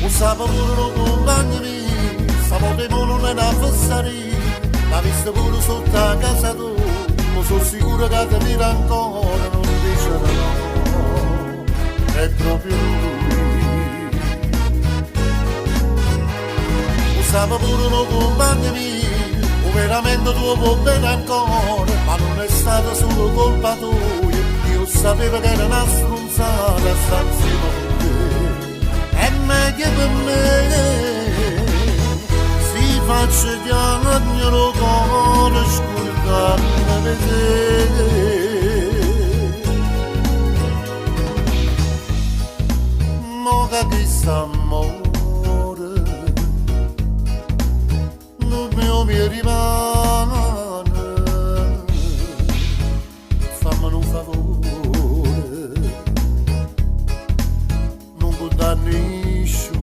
Usava pure lo compagno mio, sapevamo non è una fessari, ma visto pure sotto a casa tua, ma sono sicuro che ti mira ancora, non dice no, è proprio lui. Usava pure lo compagno mio, o veramente tuo può bene ancora, ma non è stata solo colpa tua, io sapevo che era una stronzata, sta insieme con te, è meglio per me, si faccia chiaro al mio cuore, scordarmi per te, mo che chissà